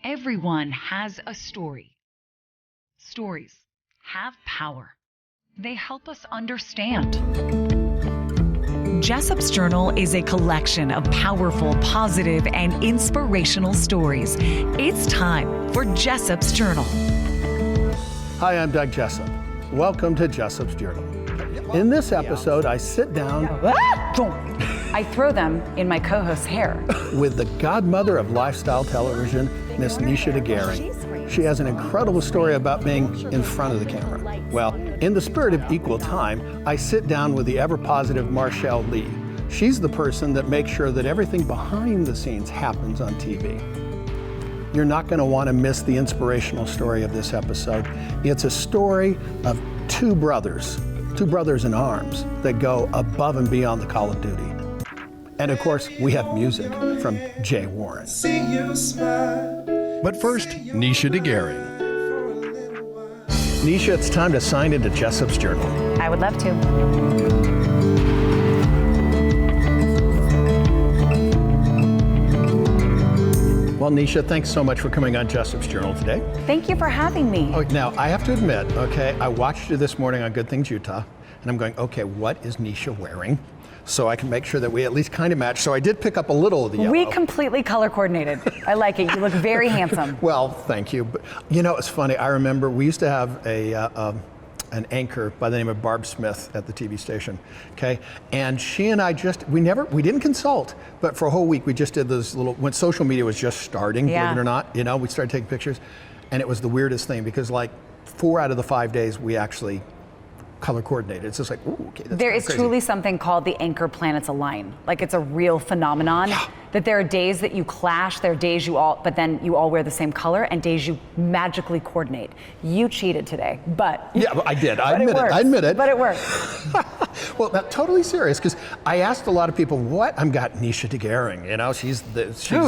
Everyone has a story. Stories have power. They help us understand. Jessop's Journal is a collection of powerful, positive, and inspirational stories. It's time for Jessop's Journal. Hi, I'm Doug Jessop. Welcome to Jessop's Journal. In this episode, I sit down I throw them in my co-host's hair. with the godmother of lifestyle television, Miss Nisha Degari. She has an incredible story about being in front of the camera. Well, in the spirit of equal time, I sit down with the ever-positive Marchelle. She's the person that makes sure that everything behind the scenes happens on TV. You're not going to want to miss the inspirational story of this episode. It's a story of two brothers in arms that go above and beyond the call of duty. And of course, we have music from Jay Warren. But first, Nisha Degari. Nisha, it's time to sign into Jessop's Journal. I would love to. Well, Nisha, thanks so much for coming on Jessop's Journal today. Thank you for having me. Oh, now, I have to admit, okay, I watched you this morning on Good Things Utah, and I'm going, okay, what is Nisha wearing? So I can make sure that we at least kind of match. So I did pick up a little of the yellow. We completely color coordinated. I like it. You look very handsome. Well, thank you. But you know, it's funny. I remember we used to have an anchor by the name of Barb Smith at the TV station. Okay, and she and I we didn't consult, but for a whole week we just did those little, when social media was just starting, believe it or not, you know, we started taking pictures, and it was the weirdest thing because like 4 out of the 5 days we actually color coordinated. It's just like, ooh, okay, that's There is crazy. truly something called the anchor planets align. Like it's a real phenomenon that there are days that you clash, there are days but then you all wear the same color, and days you magically coordinate. You cheated today, but. Yeah, I did. I admit it. But it worked. Well, now, totally serious, because I asked a lot of people, I've got Nisha DeGering, you know, she's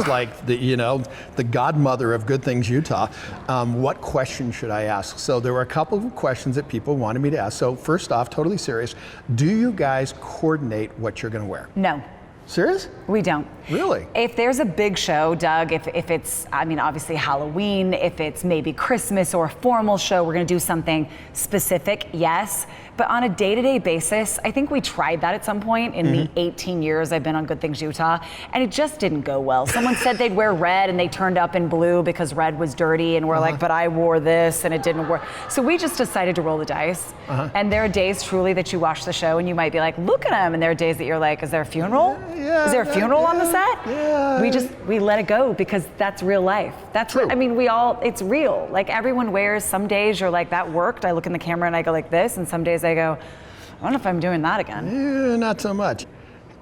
like the godmother of Good Things Utah. What question should I ask? So there were a couple of questions that people wanted me to ask. So first off, totally serious, do you guys coordinate what you're gonna wear? No. Serious? We don't. Really? If there's a big show, Doug, if it's, I mean, obviously Halloween, if it's maybe Christmas or a formal show, we're gonna do something specific, yes. But on a day-to-day basis, I think we tried that at some point in the 18 years I've been on Good Things Utah, and it just didn't go well. Someone said they'd wear red and they turned up in blue because red was dirty, and we're like, but I wore this and it didn't work. So we just decided to roll the dice. And there are days truly that you watch the show and you might be like, look at him, and there are days that you're like, is there a funeral? Yeah, is there a funeral on the set? Yeah. We let it go because that's real life. That's true. I mean, it's real. Like everyone wears, some days you're like, that worked. I look in the camera and I go like this, and some days I go, I don't know if I'm doing that again. Yeah, not so much.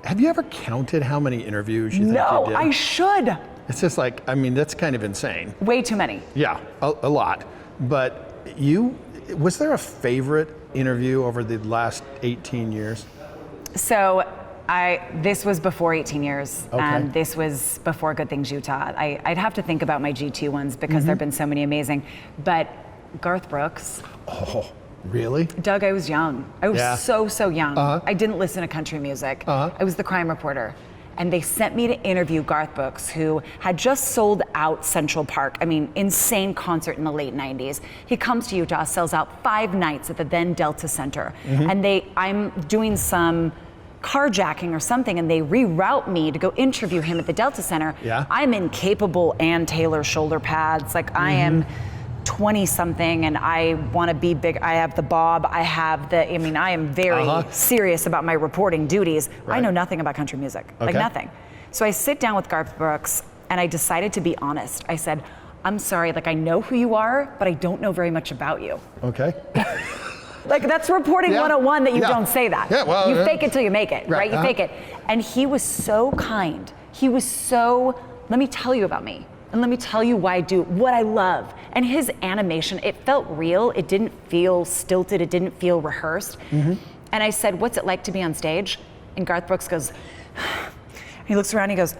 Have you ever counted how many interviews you think you did? No, I should. It's just like, I mean, that's kind of insane. Way too many. Yeah, a lot. But was there a favorite interview over the last 18 years? So this was before 18 years, Okay. and this was before Good Things Utah. I'd have to think about my G2 ones because there've been so many amazing. But Garth Brooks. Oh, really? Doug, I was young. I was so young. I didn't listen to country music. I was the crime reporter. And they sent me to interview Garth Brooks, who had just sold out Central Park. I mean, insane concert in the late 90s. He comes to Utah, sells out 5 nights at the then Delta Center. And I'm doing some carjacking or something, and they reroute me to go interview him at the Delta Center. Yeah. I'm in capable Ann Taylor shoulder pads. Like I am 20 something and I want to be big. I have the bob. I am very serious about my reporting duties. Right. I know nothing about country music, like nothing. So I sit down with Garth Brooks and I decided to be honest. I said, I'm sorry, like I know who you are, but I don't know very much about you. Okay. Like that's reporting 101 that you don't say that. Yeah, well, you fake it till you make it, right? You Uh-huh. fake it. And he was so kind. He was so, let me tell you about me. And let me tell you why I do what I love. And his animation, it felt real. It didn't feel stilted. It didn't feel rehearsed. And I said, what's it like to be on stage? And Garth Brooks goes, he looks around and he goes,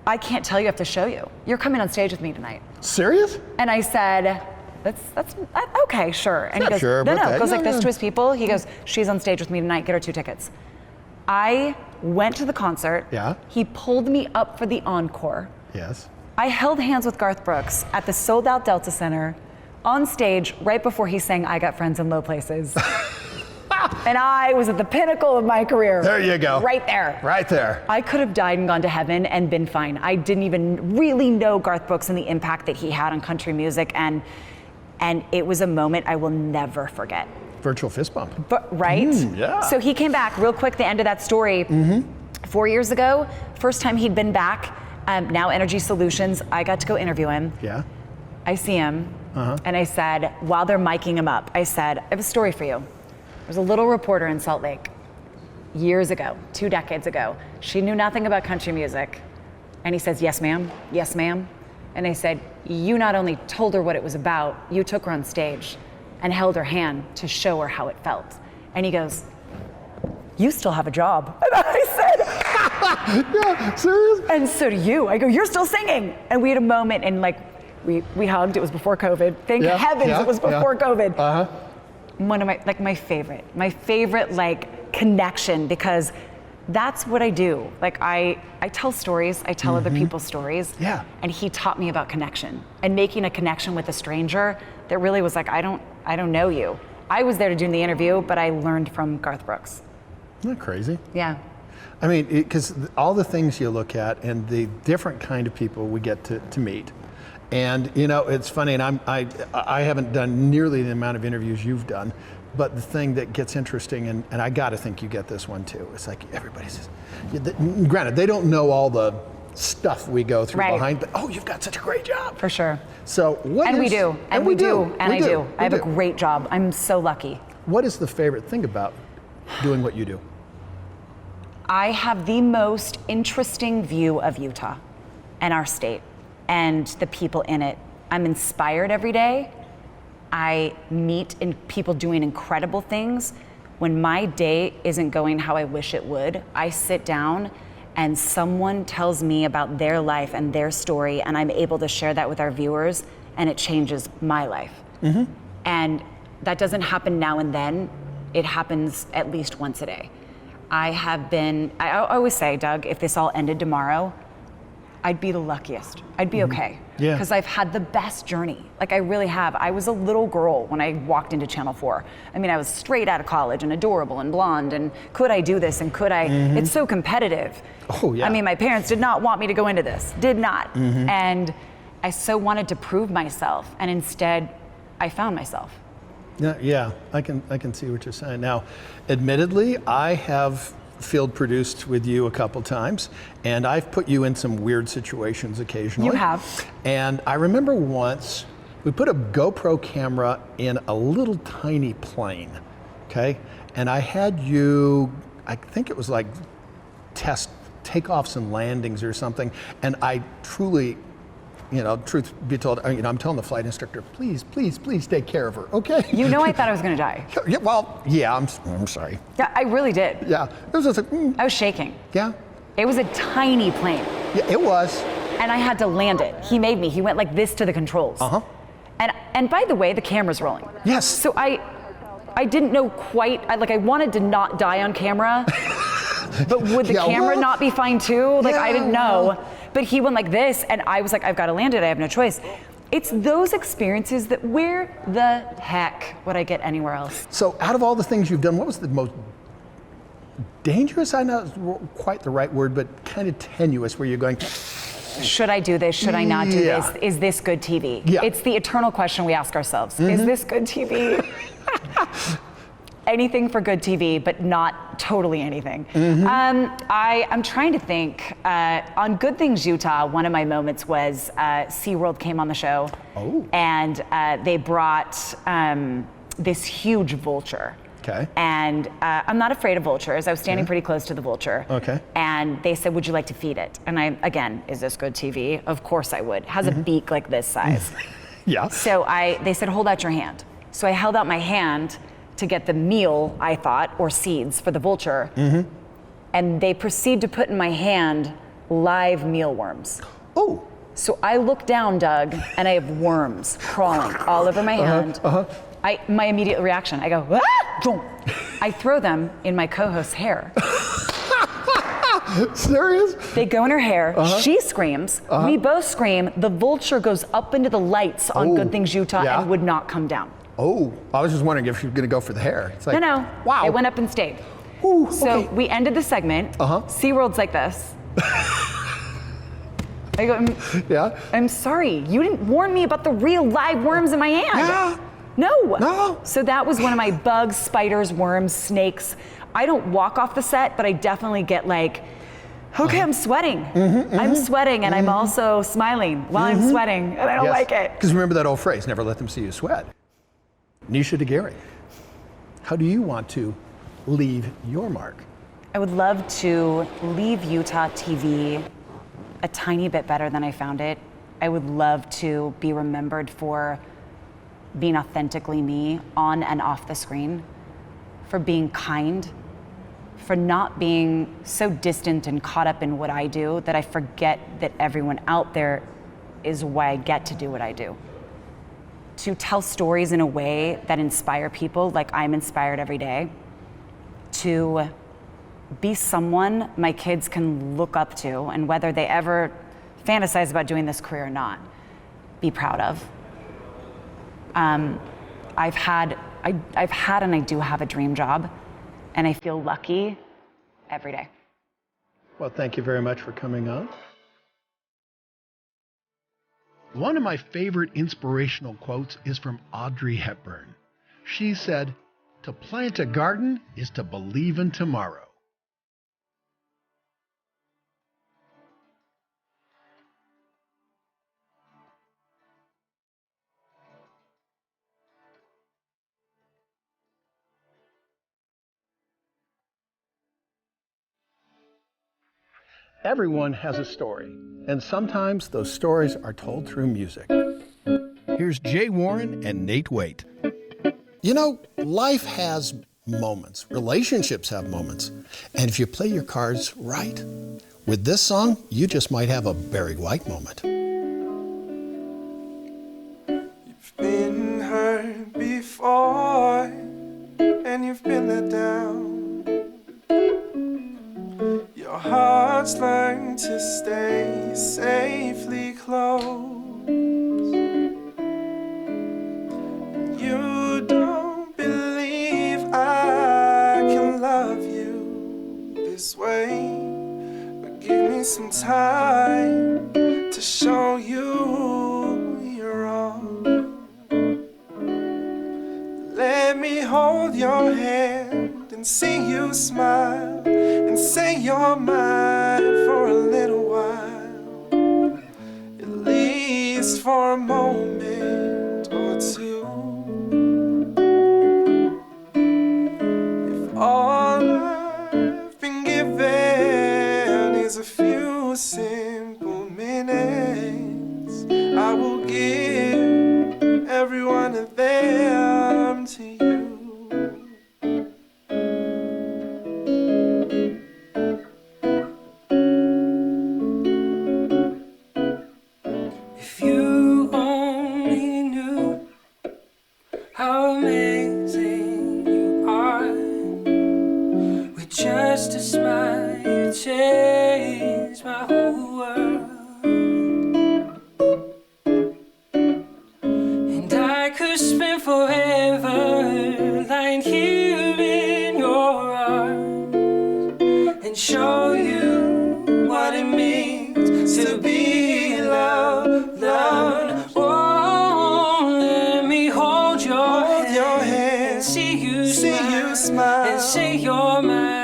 I can't tell you, I have to show you. You're coming on stage with me tonight. Serious? And I said, that's okay, sure. And he goes, sure, no, okay. goes like Yeah, this yeah. to his people. He goes, she's on stage with me tonight, get her 2 tickets. I went to the concert. Yeah. He pulled me up for the encore. Yes. I held hands with Garth Brooks at the sold-out Delta Center on stage right before he sang I Got Friends in Low Places. And I was at the pinnacle of my career. There you go. Right there. Right there. I could have died and gone to heaven and been fine. I didn't even really know Garth Brooks and the impact that he had on country music, and it was a moment I will never forget. Virtual fist bump. But right? Yeah. So he came back real quick, the end of that story, 4 years ago, first time he'd been back, now Energy Solutions, I got to go interview him. Yeah. I see him, and I said, while they're miking him up, I said, I have a story for you. There was a little reporter in Salt Lake years ago, 2 decades ago. She knew nothing about country music. And he says, yes, ma'am, yes, ma'am. And I said, you not only told her what it was about, you took her on stage and held her hand to show her how it felt. And he goes, you still have a job. And I said, yeah, serious? and so do you. I go, you're still singing. And we had a moment and like, we hugged, it was before COVID. Thank heavens it was before COVID. One of my favorite like connection, because that's what I do. Like I tell stories, I tell other people's stories. Yeah. And he taught me about connection and making a connection with a stranger that really was like, I don't know you. I was there to do the interview, but I learned from Garth Brooks. Isn't that crazy? Yeah. I mean, because all the things you look at and the different kind of people we get to meet. And you know, it's funny, and I haven't done nearly the amount of interviews you've done, but the thing that gets interesting, and I gotta think you get this one too, it's like everybody says, granted, they don't know all the stuff we go through behind, but you've got such a great job. For sure. So we do. I have a great job. I'm so lucky. What is the favorite thing about doing what you do? I have the most interesting view of Utah and our state and the people in it. I'm inspired every day. I meet people doing incredible things. When my day isn't going how I wish it would, I sit down and someone tells me about their life and their story, and I'm able to share that with our viewers, and it changes my life. And that doesn't happen now and then. It happens at least once a day. I always say, Doug, if this all ended tomorrow, I'd be the luckiest. I'd be okay. Yeah. Because I've had the best journey. Like I really have. I was a little girl when I walked into Channel 4. I mean, I was straight out of college and adorable and blonde, and could I do this and could I? It's so competitive. Oh yeah. I mean, my parents did not want me to go into this. Did not. And I so wanted to prove myself, and instead I found myself. Yeah, I can see what you're saying. Now, admittedly, I have field produced with you a couple times, and I've put you in some weird situations occasionally. You have. And I remember once we put a GoPro camera in a little tiny plane, okay? And I had you, I think it was like test takeoffs and landings or something, and I truly, truth be told, I'm telling the flight instructor, please take care of her, okay? You know, I thought I was gonna die. Yeah, well, yeah, I'm sorry. Yeah, I really did. Yeah, it was just like, I was shaking. Yeah. It was a tiny plane. Yeah, it was. And I had to land it. He made me. He went like this to the controls. And by the way, the camera's rolling. Yes. So I didn't know quite. I wanted to not die on camera, but would the camera not be fine too? Like I didn't know. But he went like this, and I was like, I've got to land it. I have no choice. It's those experiences that where the heck would I get anywhere else? So out of all the things you've done, what was the most dangerous? I know it's quite the right word, but kind of tenuous, where you're going, should I do this? Should I not do this? Is this good TV? Yeah. It's the eternal question we ask ourselves. Is this good TV? Anything for good TV, but not totally anything. I'm trying to think. On Good Things Utah, one of my moments was SeaWorld came on the show. And they brought this huge vulture. Okay. And I'm not afraid of vultures. I was standing pretty close to the vulture. Okay. And they said, would you like to feed it? And again, is this good TV? Of course I would. It has a beak like this size. Yeah. So they said, hold out your hand. So I held out my hand to get the meal, I thought, or seeds for the vulture. And they proceed to put in my hand live mealworms. Oh. So I look down, Doug, and I have worms crawling all over my hand. My immediate reaction, I go, ah! I throw them in my co-host's hair. Serious? They go in her hair. She screams. We both scream. The vulture goes up into the lights on Good Things Utah and would not come down. Oh, I was just wondering if you were going to go for the hair. It's like, No. Wow. It went up and stayed. Ooh, So okay. we ended the segment. SeaWorld's like this. I go, I'm sorry. You didn't warn me about the real live worms in my hand. Yeah. No. So that was one of my bugs, spiders, worms, snakes. I don't walk off the set, but I definitely get like, okay, I'm sweating. I'm sweating, and I'm also smiling while I'm sweating, and I don't like it. Because remember that old phrase, never let them see you sweat. Nisha Degari, how do you want to leave your mark? I would love to leave Utah TV a tiny bit better than I found it. I would love to be remembered for being authentically me on and off the screen, for being kind, for not being so distant and caught up in what I do that I forget that everyone out there is why I get to do what I do. To tell stories in a way that inspire people like I'm inspired every day. To be someone my kids can look up to, and whether they ever fantasize about doing this career or not, be proud of. I've had and I do have a dream job, and I feel lucky every day. Well, thank you very much for coming on. One of my favorite inspirational quotes is from Audrey Hepburn. She said, "To plant a garden is to believe in tomorrow." Everyone has a story, and sometimes those stories are told through music. Here's Jay Warren and Nate Waite. You know, life has moments. Relationships have moments. And if you play your cards right, with this song, you just might have a Barry White moment. You've been hurt before, and you've been let down. Your heart's learned to stay safely close. You don't believe I can love you this way, but give me some time to show you you're wrong. Let me hold your hand and see you smile and say you're mine for a little while, at least for a moment or two. If all I've been given is a few simple minutes, I will give every one of them to you. Changed my whole world, and I could spend forever lying here in your arms and show you what it means to be loved. Oh, let me hold your hand, see you smile, and say you're mine.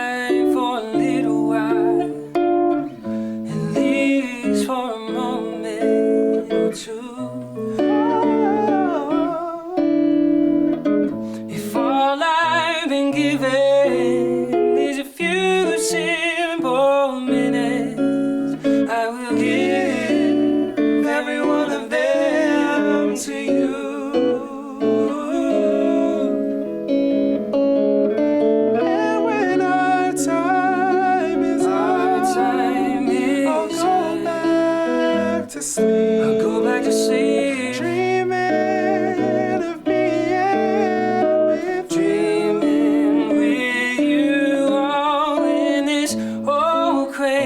I'll go back to sleep, dreaming of being with you all in this old crazy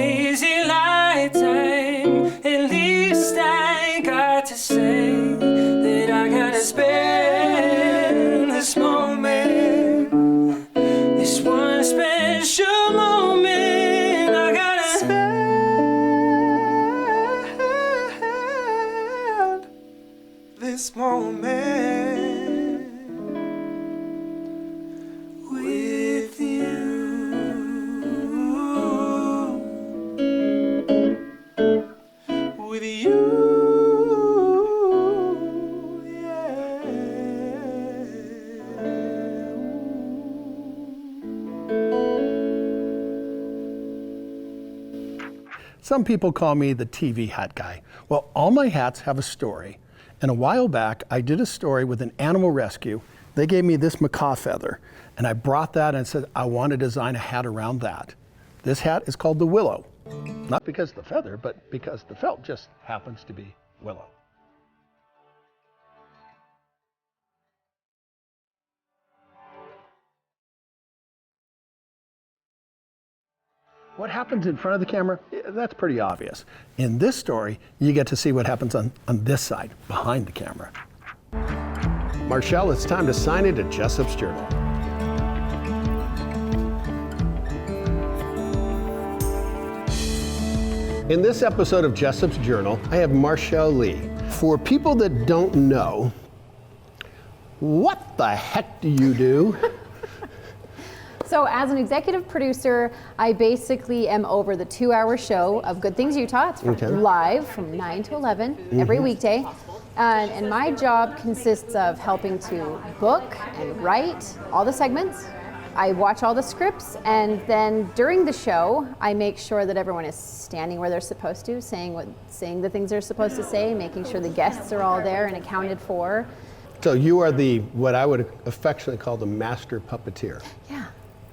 Some people call me the TV hat guy. Well, all my hats have a story. And a while back, I did a story with an animal rescue. They gave me this macaw feather, and I brought that and said, I want to design a hat around that. This hat is called the Willow. Not because of the feather, but because the felt just happens to be willow. What happens in front of the camera, that's pretty obvious. In this story, you get to see what happens on this side, behind the camera. Marchelle, it's time to sign into Jessop's Journal. In this episode of Jessop's Journal, I have Marchelle Lee. For people that don't know, what the heck do you do? So as an executive producer, I basically am over the 2-hour show of Good Things Utah. It's live from 9 to 11 every weekday. And my job consists of helping to book and write all the segments. I watch all the scripts, and then during the show, I make sure that everyone is standing where they're supposed to, saying the things they're supposed to say, making sure the guests are all there and accounted for. So you are what I would affectionately call the master puppeteer. Yeah.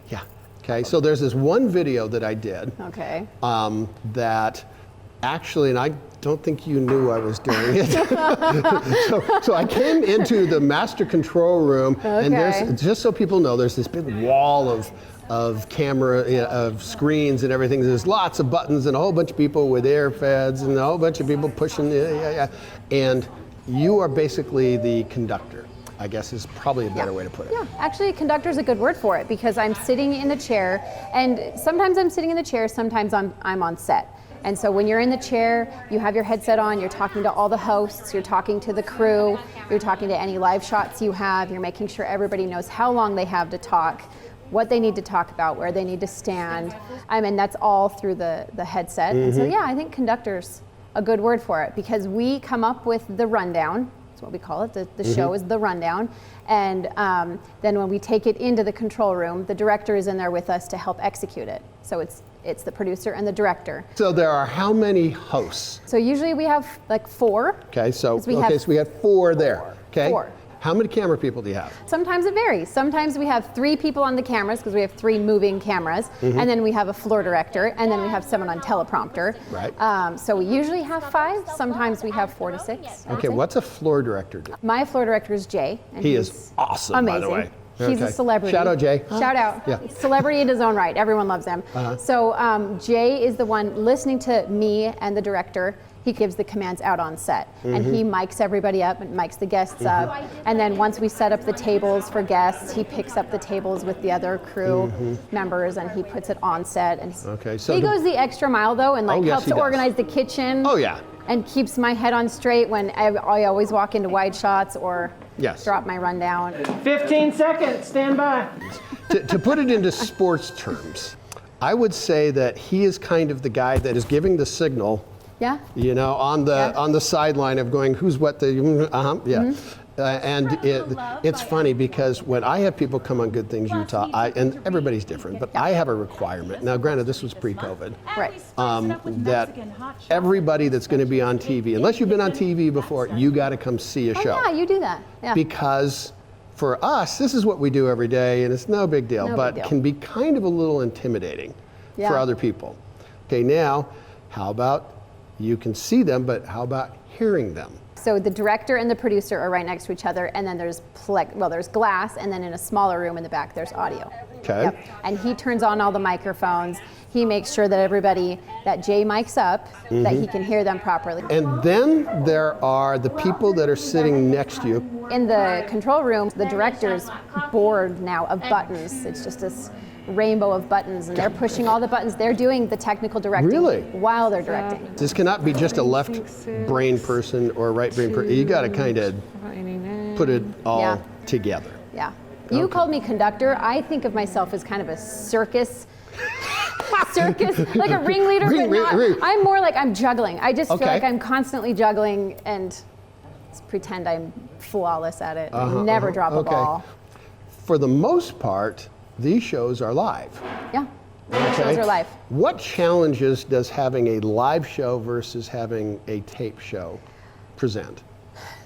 Yeah. Okay. So there's this one video that I did. Okay. That actually, and I don't think you knew I was doing it. so I came into the master control room, and there's, just so people know, there's this big wall of camera, of screens and everything. There's lots of buttons and a whole bunch of people with AirFeds and a whole bunch of people pushing. And you are basically the conductor, I guess is probably a better way to put it. Yeah, actually conductor is a good word for it, because I'm sitting in the chair, and sometimes I'm sitting in the chair, sometimes I'm on set. And so when you're in the chair, you have your headset on, you're talking to all the hosts, you're talking to the crew, you're talking to any live shots you have, you're making sure everybody knows how long they have to talk, what they need to talk about, where they need to stand. I mean, that's all through the headset. And so yeah, I think conductor's a good word for it, because we come up with the rundown. That's what we call it. The show is the rundown. And then when we take it into the control room, the director is in there with us to help execute it. So it's the producer and the director. So there are how many hosts? So usually we have like 4. Okay, so we have 4 there. Okay. 4. How many camera people do you have? Sometimes it varies. Sometimes we have 3 people on the cameras, because we have 3 moving cameras, and then we have a floor director, and then we have someone on teleprompter. Right. So we usually have 5. Sometimes we have 4 to 6. Okay, what's a floor director do? My floor director is Jay. And he is awesome, amazing. by the way. He's a celebrity. Shout out, Jay. Shout out. Yeah. Celebrity in his own right. Everyone loves him. So Jay is the one listening to me and the director. He gives the commands out on set, and he mics everybody up and mics the guests up. And then once we set up the tables for guests, he picks up the tables with the other crew members, and he puts it on set. And so he goes the extra mile though, and helps to organize the kitchen. Oh yeah. And keeps my head on straight when I always walk into wide shots or drop my rundown. 15 seconds, stand by. To put it into sports terms, I would say that he is kind of the guy that is giving the signal. Yeah. You know, on the sideline of going, who's what the, and it's funny, because when I have people come on Good Things Utah, and everybody's different, but I have a requirement. Now, granted, this was pre-COVID. Right. That everybody that's going to be on TV, unless you've been on TV before, you got to come see a show. Yeah, you do that. Yeah. Because for us, this is what we do every day, and it's no big deal, but can be kind of a little intimidating for other people. Okay, now, how about you can see them, but how about hearing them? So the director and the producer are right next to each other, and then there's glass, and then in a smaller room in the back, there's audio. Okay. Yep. And he turns on all the microphones. He makes sure that that Jay mics up, that he can hear them properly. And then there are the people that are sitting next to you. In the control room, the director's board now of buttons. It's just this rainbow of buttons, and they're pushing all the buttons. They're doing the technical directing while they're directing. This cannot be just a left brain person or a right brain person. You got to kind of put it all together. Yeah. You called me conductor. I think of myself as kind of a circus, like a ringleader, but not. I'm more like I'm juggling. I just feel like I'm constantly juggling and pretend I'm flawless at it. I never drop a ball. For the most part, these shows are live. Yeah. Shows are live. What challenges does having a live show versus having a tape show present?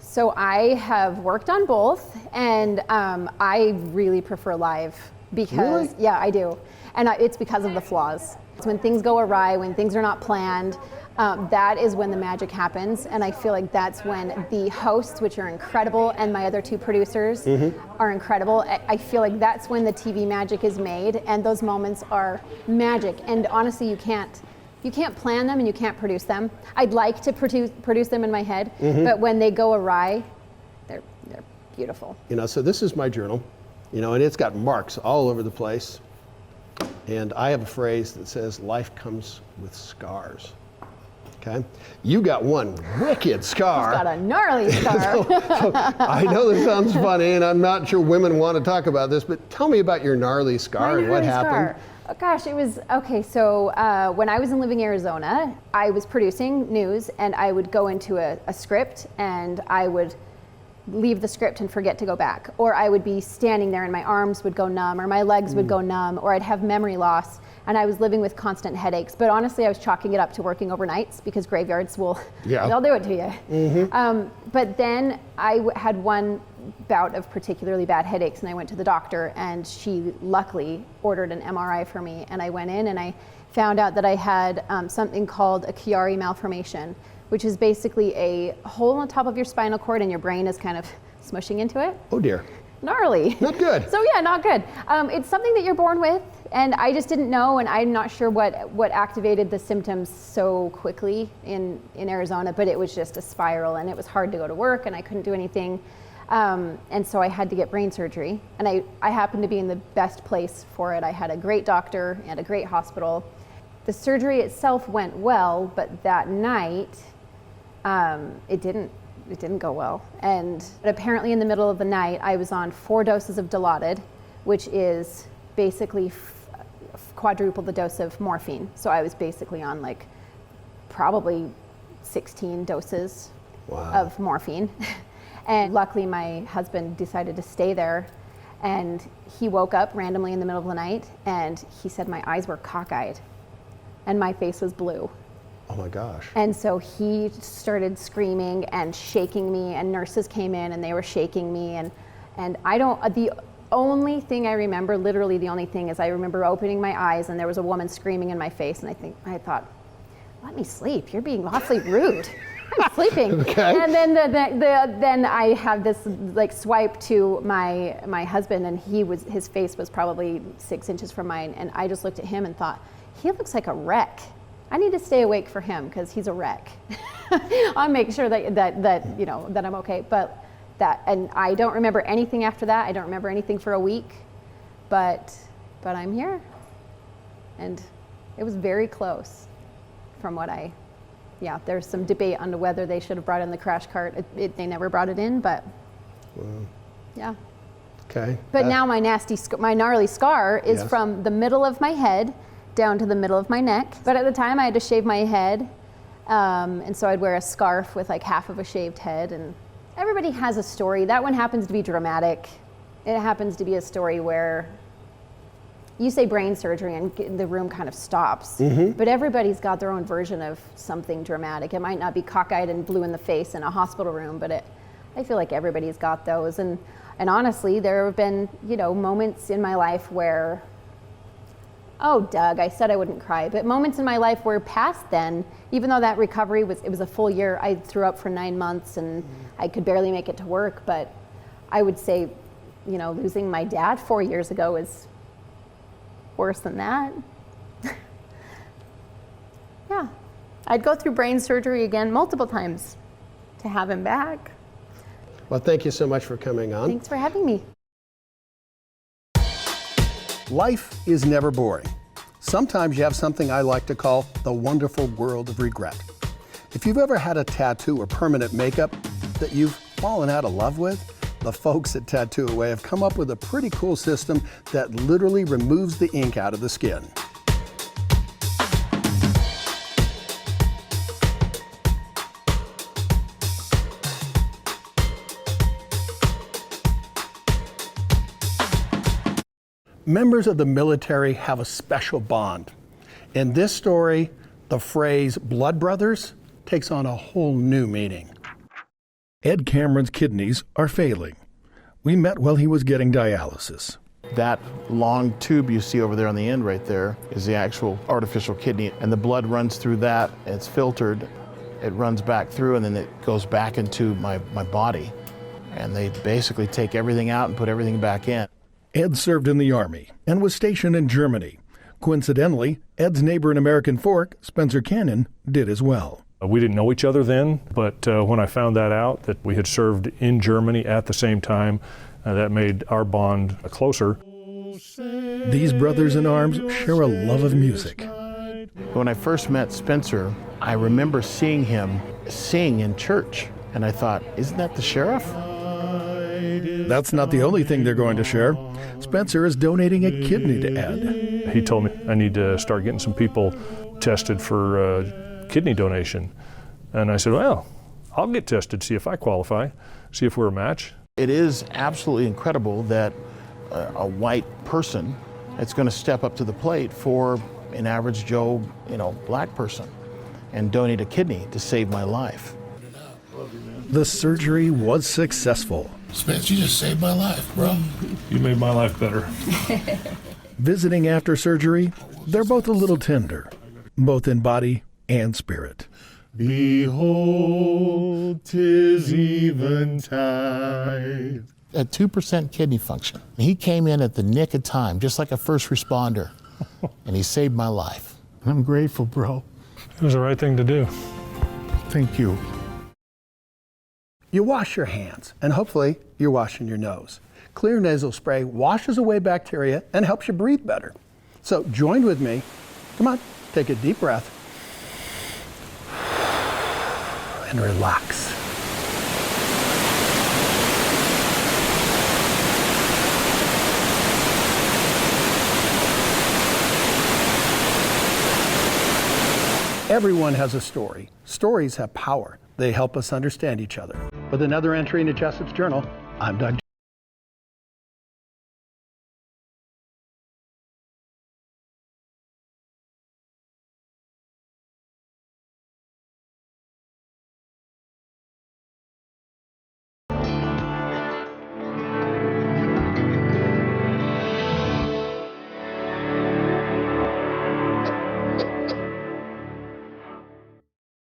So I have worked on both, and I really prefer live because, Really? yeah, I do. And it's because of the flaws. It's when things go awry, when things are not planned, that is when the magic happens. And I feel like that's when the hosts, which are incredible, and my other two producers are incredible. I feel like that's when the TV magic is made, and those moments are magic. And honestly, you can't plan them and you can't produce them. I'd like to produce them in my head, but when they go awry, they're beautiful. You know, so this is my journal, you know, and it's got marks all over the place. And I have a phrase that says, life comes with scars. Okay? You got one wicked scar. Got a gnarly scar. So I know this sounds funny, and I'm not sure women want to talk about this, but tell me about your gnarly scar and what happened. Oh, gosh, it was, okay, so when I was in Living Arizona, I was producing news, and I would go into a script, and I would leave the script and forget to go back. Or I would be standing there and my arms would go numb, or my legs would go numb, or I'd have memory loss, and I was living with constant headaches. But honestly, I was chalking it up to working overnights, because graveyards they'll do it to you. But then I had one bout of particularly bad headaches, and I went to the doctor, and she luckily ordered an MRI for me, and I went in and I found out that I had something called a Chiari malformation, which is basically a hole on top of your spinal cord and your brain is kind of smushing into it. Oh dear. Gnarly. Not good. So yeah, not good. It's something that you're born with, and I just didn't know, and I'm not sure what activated the symptoms so quickly in Arizona, but it was just a spiral, and it was hard to go to work, and I couldn't do anything. And so I had to get brain surgery, and I happened to be in the best place for it. I had a great doctor and a great hospital. The surgery itself went well, but that night, it didn't go well. And apparently in the middle of the night, I was on 4 doses of Dilaudid, which is basically quadruple the dose of morphine. So I was basically on like probably 16 doses of morphine. And luckily my husband decided to stay there, and he woke up randomly in the middle of the night, and he said my eyes were cockeyed and my face was blue. Oh my gosh. And so he started screaming and shaking me, and nurses came in and they were shaking me, and the only thing I remember, literally the only thing, is I remember opening my eyes and there was a woman screaming in my face, and I thought, let me sleep, you're being awfully rude. I'm sleeping. Okay. And then then I have this like swipe to my husband, and his face was probably 6 inches from mine, and I just looked at him and thought, he looks like a wreck. I need to stay awake for him because he's a wreck. I'll make sure that you know that I'm okay. But and I don't remember anything after that. I don't remember anything for a week, but I'm here, and it was very close from what there's some debate on whether they should have brought in the crash cart. They never brought it in, but yeah. Okay. But now my gnarly scar is from the middle of my head down to the middle of my neck. But at the time I had to shave my head, and so I'd wear a scarf with like half of a shaved head. And everybody has a story. That one happens to be dramatic. It happens to be a story where you say brain surgery and the room kind of stops. But everybody's got their own version of something dramatic. It might not be cockeyed and blue in the face in a hospital room, but I feel like everybody's got those. And honestly, there have been, moments in my life where, oh, Doug, I said I wouldn't cry, but moments in my life where past then, even though that recovery was a full year, I threw up for 9 months and I could barely make it to work. But I would say, losing my dad 4 years ago is worse than that. Yeah, I'd go through brain surgery again multiple times to have him back. Well, thank you so much for coming on. Thanks for having me. Life is never boring. Sometimes you have something I like to call the wonderful world of regret. If you've ever had a tattoo or permanent makeup that you've fallen out of love with, the folks at Tattoo Away have come up with a pretty cool system that literally removes the ink out of the skin. Members of the military have a special bond. In this story, the phrase blood brothers takes on a whole new meaning. Ed Cameron's kidneys are failing. We met while he was getting dialysis. That long tube you see over there on the end right there is the actual artificial kidney, and the blood runs through that. It's filtered, it runs back through, and then it goes back into my body. And they basically take everything out and put everything back in. Ed served in the Army and was stationed in Germany. Coincidentally, Ed's neighbor in American Fork, Spencer Cannon, did as well. We didn't know each other then, but when I found that out, that we had served in Germany at the same time, that made our bond closer. These brothers in arms share a love of music. When I first met Spencer, I remember seeing him sing in church, and I thought, isn't that the sheriff? That's not the only thing they're going to share. Spencer is donating a kidney to Ed. He told me I need to start getting some people tested for kidney donation. And I said, well, I'll get tested, see if I qualify, see if we're a match. It is absolutely incredible that a white person is going to step up to the plate for an average Joe, black person and donate a kidney to save my life. The surgery was successful. Spence, you just saved my life, bro. You made my life better. Visiting after surgery, they're both a little tender, both in body and spirit. Behold, 'tis eventide. At 2% kidney function. He came in at the nick of time, just like a first responder, and he saved my life. I'm grateful, bro. It was the right thing to do. Thank you. You wash your hands, and hopefully you're washing your nose. XLEAR nasal spray washes away bacteria and helps you breathe better. So join with me. Come on, take a deep breath and relax. Everyone has a story. Stories have power. They help us understand each other. With another entry into Jessop's Journal, I'm Doug Jessop.